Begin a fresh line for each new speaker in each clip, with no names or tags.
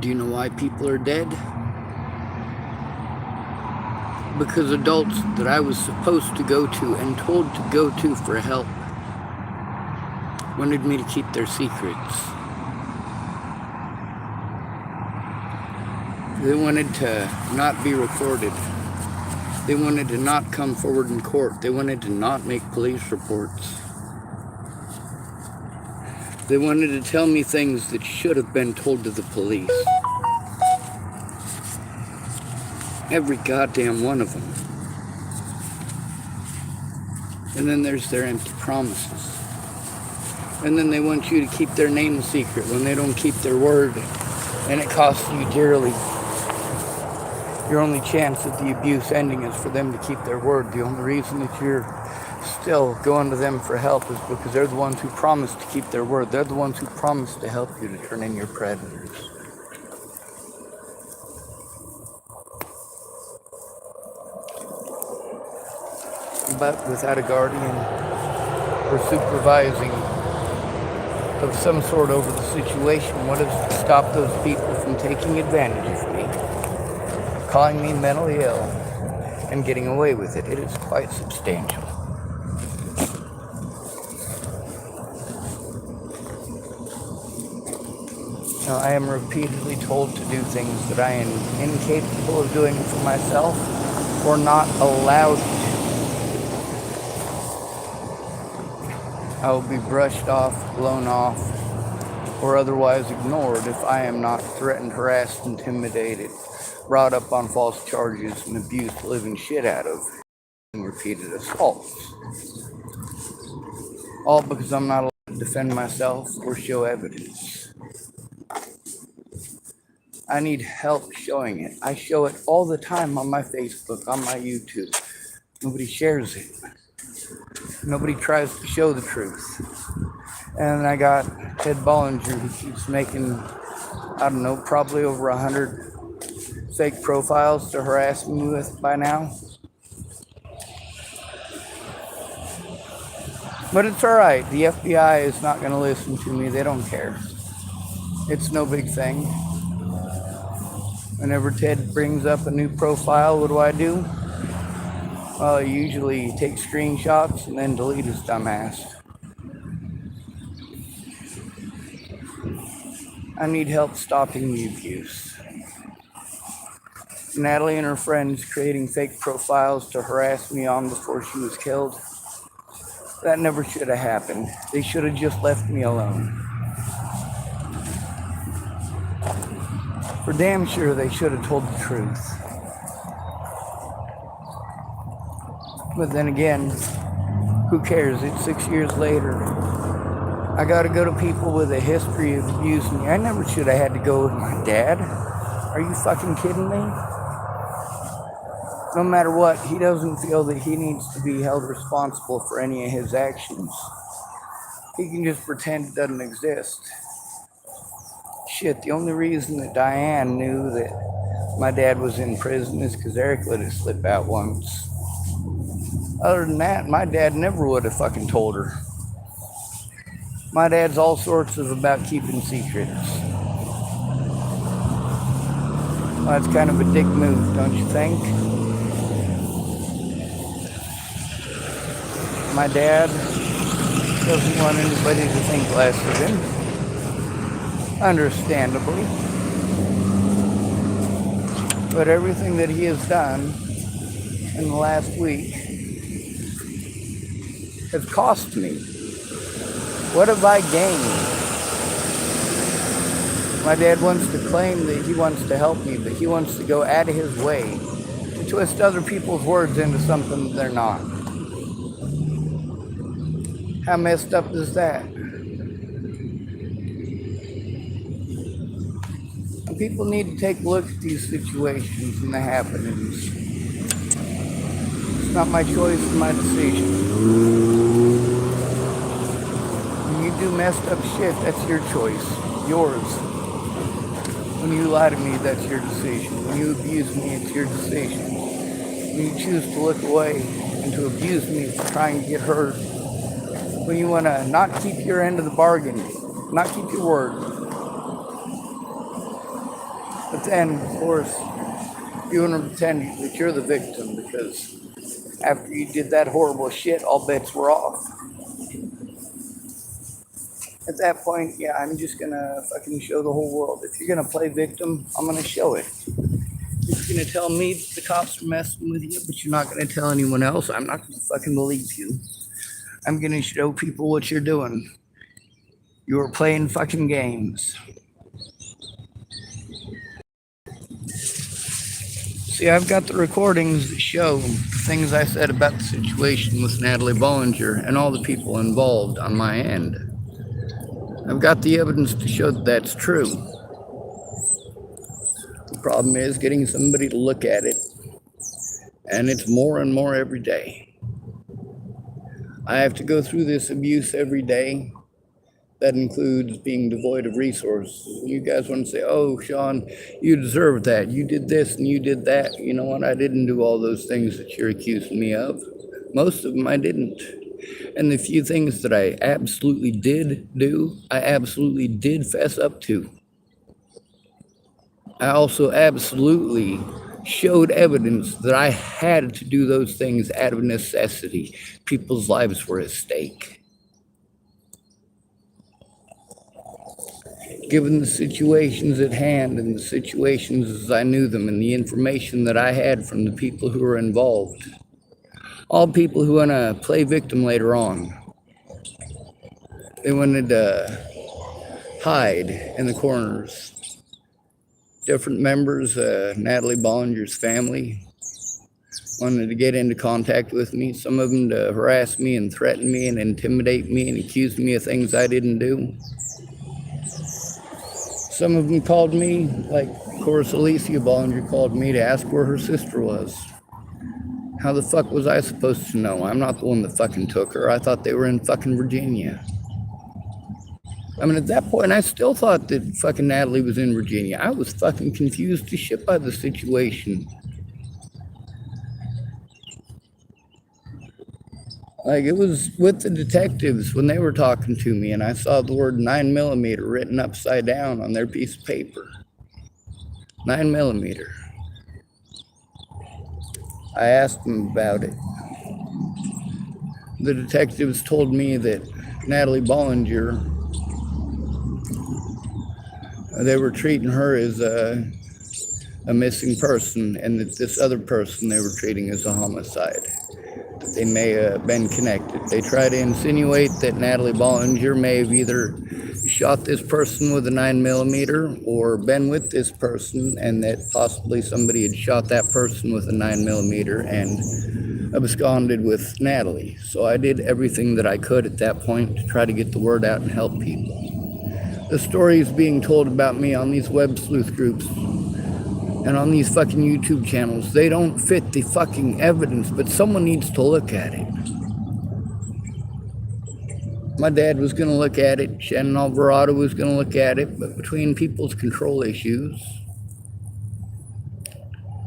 Do you know why people are dead? Because adults that I was supposed to go to and told to go to for help wanted me to keep their secrets. They wanted to not be recorded. They wanted to not come forward in court. They wanted to not make police reports. They wanted to tell me things that should have been told to the police. Every goddamn one of them. And then there's their empty promises. And then they want you to keep their name a secret when they don't keep their word. And it costs you dearly. Your only chance at the abuse ending is for them to keep their word. The only reason that you're still going to them for help is because they're the ones who promised to keep their word. They're the ones who promised to help you to turn in your predators. But without a guardian or supervising of some sort over the situation, what has to stop those people from taking advantage of me, calling me mentally ill, and getting away with it? It is quite substantial. Now, I am repeatedly told to do things that I am incapable of doing for myself or not allowed to. I will be brushed off, blown off, or otherwise ignored if I am not threatened, harassed, intimidated, brought up on false charges, and abused the living shit out of in repeated assaults. All because I'm not allowed to defend myself or show evidence. I need help showing it. I show it all the time on my Facebook, on my YouTube. Nobody shares it. Nobody tries to show the truth. And I got Ted Bollinger, who keeps making, I don't know, probably over 100 fake profiles to harass me with by now. But it's alright. The FBI is not going to listen to me. They don't care. It's no big thing. Whenever Ted brings up a new profile, what do? Well, I usually take screenshots and then delete his dumbass. I need help stopping the abuse. Natalie and her friends creating fake profiles to harass me on before she was killed. That never should have happened. They should have just left me alone. For damn sure, they should have told the truth. But then again, who cares? It's 6 years later. I gotta go to people with a history of abusing me. I never should have had to go with my dad. Are you fucking kidding me? No matter what, he doesn't feel that he needs to be held responsible for any of his actions. He can just pretend it doesn't exist. Shit, the only reason that Diane knew that my dad was in prison is because Eric let it slip out once. Other than that, my dad never would have fucking told her. My dad's all sorts of about keeping secrets. Well, that's kind of a dick move, don't you think? My dad doesn't want anybody to think less of him. Understandably. But everything that he has done in the last week has cost me. What have I gained? My dad wants to claim that he wants to help me, but he wants to go out of his way to twist other people's words into something they're not. How messed up is that? And people need to take a look at these situations and the happenings. It's not my choice, it's my decision. When you do messed up shit, that's your choice. Yours. When you lie to me, that's your decision. When you abuse me, it's your decision. When you choose to look away and to abuse me for trying to get hurt. When you want to not keep your end of the bargain, not keep your word. But then, of course, you want to pretend that you're the victim because after you did that horrible shit, all bets were off. At that point, yeah, I'm just gonna fucking show the whole world. If you're gonna play victim, I'm gonna show it. If you're gonna tell me the cops are messing with you, but you're not gonna tell anyone else, I'm not gonna fucking believe you. I'm gonna show people what you're doing. You're playing fucking games. See, I've got the recordings that show the things I said about the situation with Natalie Bollinger and all the people involved on my end. I've got the evidence to show that that's true. The problem is getting somebody to look at it, and it's more and more every day. I have to go through this abuse every day. That includes being devoid of resources. You guys want to say, oh, Sean, you deserve that. You did this and you did that. You know what? I didn't do all those things that you're accusing me of. Most of them I didn't. And the few things that I absolutely did do, I absolutely did fess up to. I also absolutely showed evidence that I had to do those things out of necessity. People's lives were at stake. Given the situations at hand and the situations as I knew them and the information that I had from the people who were involved, all people who want to play victim later on, they wanted to hide in the corners. Different members, Natalie Bollinger's family, wanted to get into contact with me. Some of them to harass me and threaten me and intimidate me and accuse me of things I didn't do. Some of them called me, like, of course, Alicia Bollinger called me to ask where her sister was. How the fuck was I supposed to know? I'm not the one that fucking took her. I thought they were in fucking Virginia. I mean, at that point, I still thought that fucking Natalie was in Virginia. I was fucking confused as shit by the situation. Like, it was with the detectives when they were talking to me, and I saw the word 9mm written upside down on their piece of paper. 9mm. I asked them about it. The detectives told me that Natalie Bollinger, they were treating her as a missing person, and that this other person they were treating as a homicide. They may have been connected. They try to insinuate that Natalie Bollinger may have either shot this person with a 9mm or been with this person, and that possibly somebody had shot that person with a 9mm and absconded with Natalie. So I did everything that I could at that point to try to get the word out and help people. The stories being told about me on these web sleuth groups and on these fucking YouTube channels, they don't fit the fucking evidence, but someone needs to look at it. My dad was going to look at it. Shannon Alvarado was going to look at it. But between people's control issues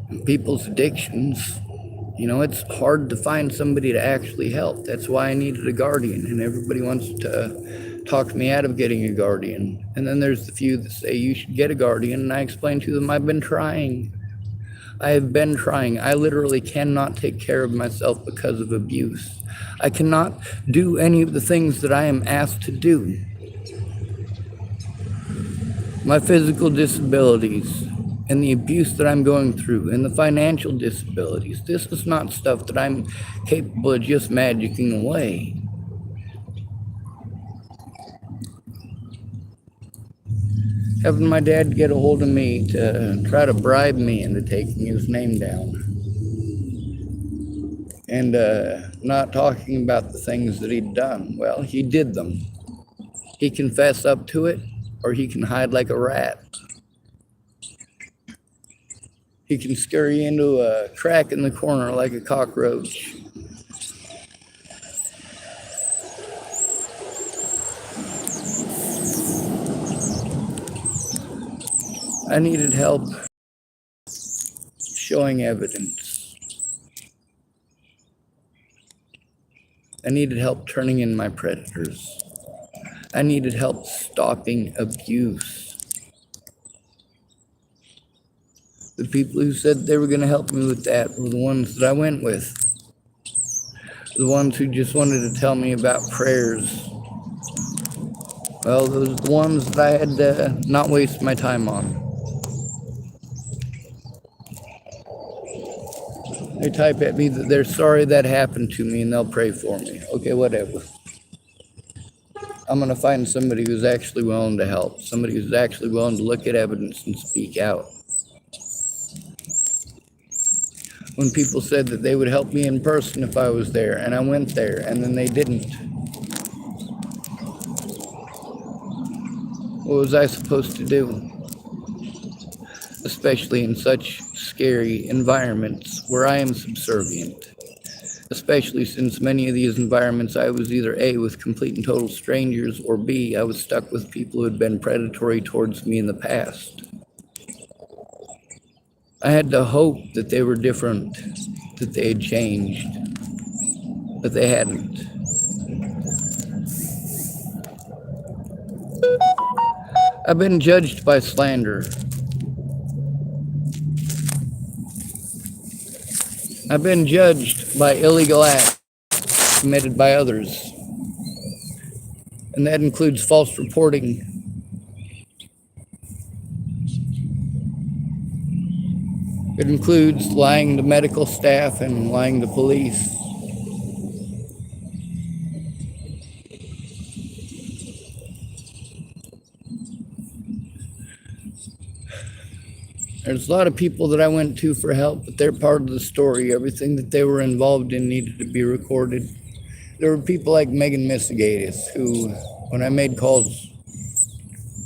and people's addictions, you know, it's hard to find somebody to actually help. That's why I needed a guardian. And everybody wants to talk me out of getting a guardian. And then there's the few that say you should get a guardian. And I explain to them, I've been trying. I have been trying. I literally cannot take care of myself because of abuse. I cannot do any of the things that I am asked to do. My physical disabilities and the abuse that I'm going through and the financial disabilities, this is not stuff that I'm capable of just magicking away. Having my dad get a hold of me to try to bribe me into taking his name down. And not talking about the things that he'd done. Well, he did them. He can fess up to it, or he can hide like a rat. He can scare you into a crack in the corner like a cockroach. I needed help showing evidence. I needed help turning in my predators. I needed help stopping abuse. The people who said they were going to help me with that were the ones that I went with. The ones who just wanted to tell me about prayers. Well, those are the ones that I had to not waste my time on. They type at me that they're sorry that happened to me and they'll pray for me. Okay, whatever. I'm going to find somebody who's actually willing to help. Somebody who's actually willing to look at evidence and speak out. When people said that they would help me in person if I was there, and I went there, and then they didn't. What was I supposed to do? Especially in such scary environments where I am subservient. Especially since many of these environments I was either A, with complete and total strangers, or B, I was stuck with people who had been predatory towards me in the past. I had to hope that they were different, that they had changed, but they hadn't. I've been judged by slander. I've been judged by illegal acts committed by others, and that includes false reporting. It includes lying to medical staff and lying to police. There's a lot of people that I went to for help, but they're part of the story. Everything that they were involved in needed to be recorded. There were people like Megan Misegatis who, when I made calls,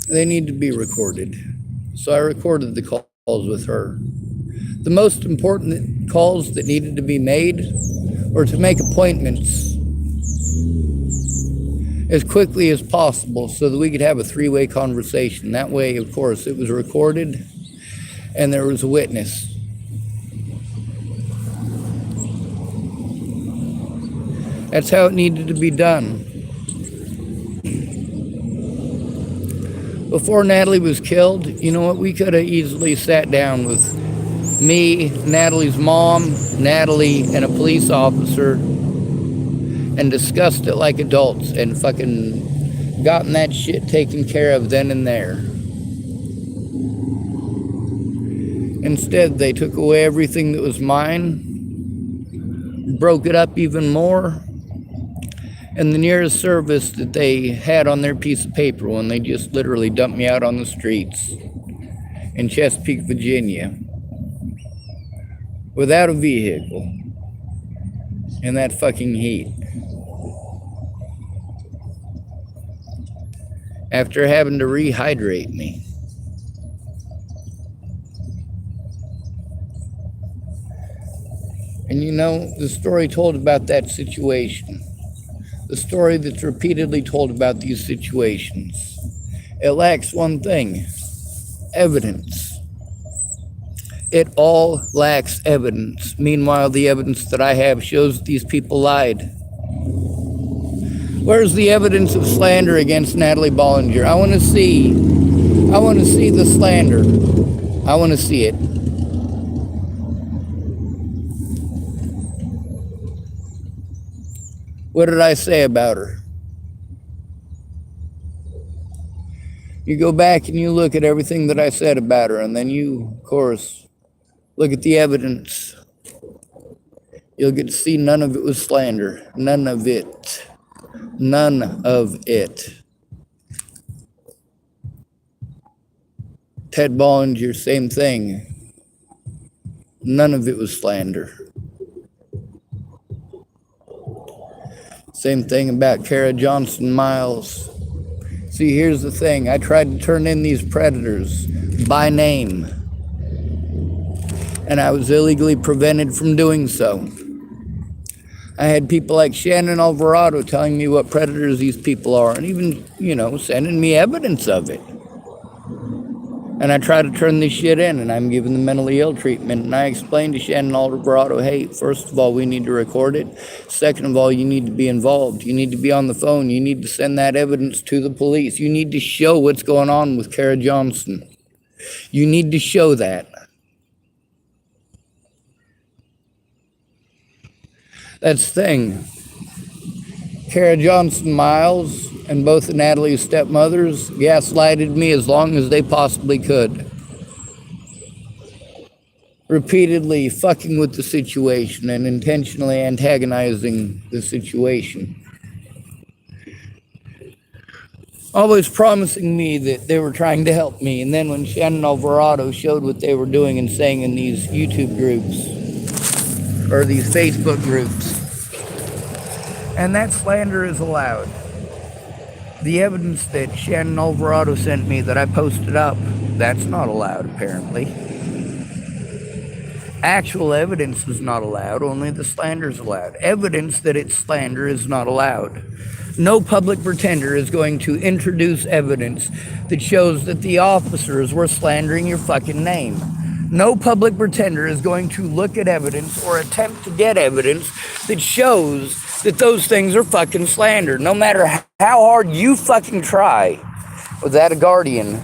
they need to be recorded. So I recorded the calls with her. The most important calls that needed to be made were to make appointments as quickly as possible so that we could have a three-way conversation. That way, of course, it was recorded and there was a witness. That's how it needed to be done. Before Natalie was killed, you know what? We could have easily sat down with me, Natalie's mom, Natalie, and a police officer and discussed it like adults and fucking gotten that shit taken care of then and there. Instead, they took away everything that was mine, broke it up even more, and the nearest service that they had on their piece of paper when they just literally dumped me out on the streets in Chesapeake, Virginia, without a vehicle, in that fucking heat. After having to rehydrate me. And you know, the story told about that situation, the story that's repeatedly told about these situations, it lacks one thing: evidence. It all lacks evidence. Meanwhile, the evidence that I have shows these people lied. Where's the evidence of slander against Natalie Bollinger? I want to see the slander. I want to see it. What did I say about her? You go back and you look at everything that I said about her, and then you, of course, look at the evidence. You'll get to see none of it was slander. None of it. None of it. Ted Bollinger, same thing. None of it was slander. Same thing about Kara Johnson Miles. See, here's the thing. I tried to turn in these predators by name, and I was illegally prevented from doing so. I had people like Shannon Alvarado telling me what predators these people are, and even, sending me evidence of it. And I try to turn this shit in, and I'm giving them mentally ill treatment. And I explained to Shannon Alvarado, hey, first of all, we need to record it. Second of all, you need to be involved. You need to be on the phone. You need to send that evidence to the police. You need to show what's going on with Kara Johnson. You need to show that. That's the thing. Kara Johnson Miles and both of Natalie's stepmothers gaslighted me as long as they possibly could. Repeatedly fucking with the situation and intentionally antagonizing the situation. Always promising me that they were trying to help me. And then when Shannon Alvarado showed what they were doing and saying in these YouTube groups or these Facebook groups, and that slander is allowed. The evidence that Shannon Alvarado sent me that I posted up, that's not allowed apparently. Actual evidence is not allowed, only the slander is allowed. Evidence that it's slander is not allowed. No public pretender is going to introduce evidence that shows that the officers were slandering your fucking name. No public pretender is going to look at evidence or attempt to get evidence that shows that those things are fucking slander. No matter how hard you fucking try without a guardian,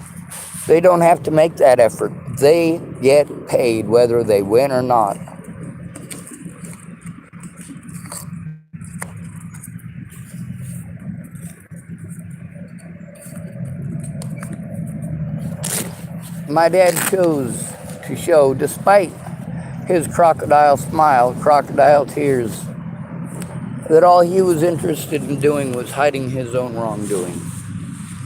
they don't have to make that effort. They get paid whether they win or not. My dad chose to show, despite his crocodile smile, crocodile tears, that all he was interested in doing was hiding his own wrongdoing.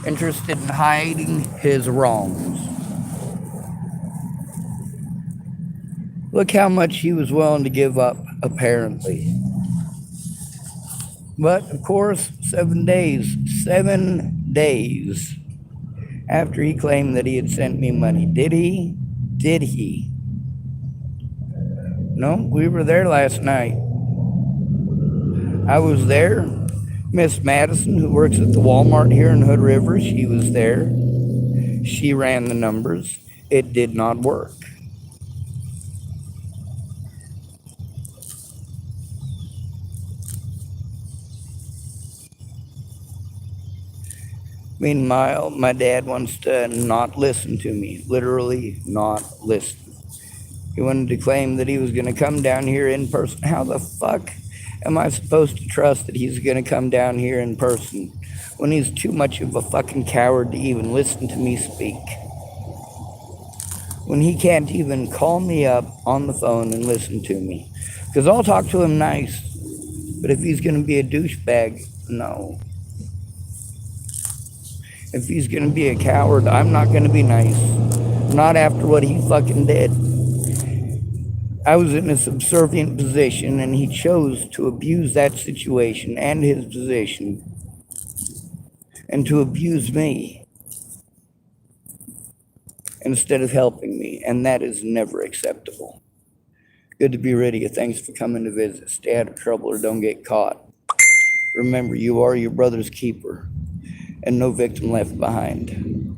Interested in hiding his wrongs. Look how much he was willing to give up, apparently. But, of course, 7 days after he claimed that he had sent me money. Did he? Did he? No, we were there last night. I was there. Miss Madison, who works at the Walmart here in Hood River, she was there. She ran the numbers. It did not work. Meanwhile, my dad wants to not listen to me. Literally not listen. He wanted to claim that he was going to come down here in person. How the fuck am I supposed to trust that he's going to come down here in person when he's too much of a fucking coward to even listen to me speak? When he can't even call me up on the phone and listen to me. Because I'll talk to him nice. But if he's going to be a douchebag, no. If he's going to be a coward, I'm not going to be nice. Not after what he fucking did. I was in a subservient position and he chose to abuse that situation and his position and to abuse me instead of helping me, and that is never acceptable. Good to be ready. Thanks for coming to visit. Stay out of trouble or don't get caught. Remember, you are your brother's keeper and no victim left behind.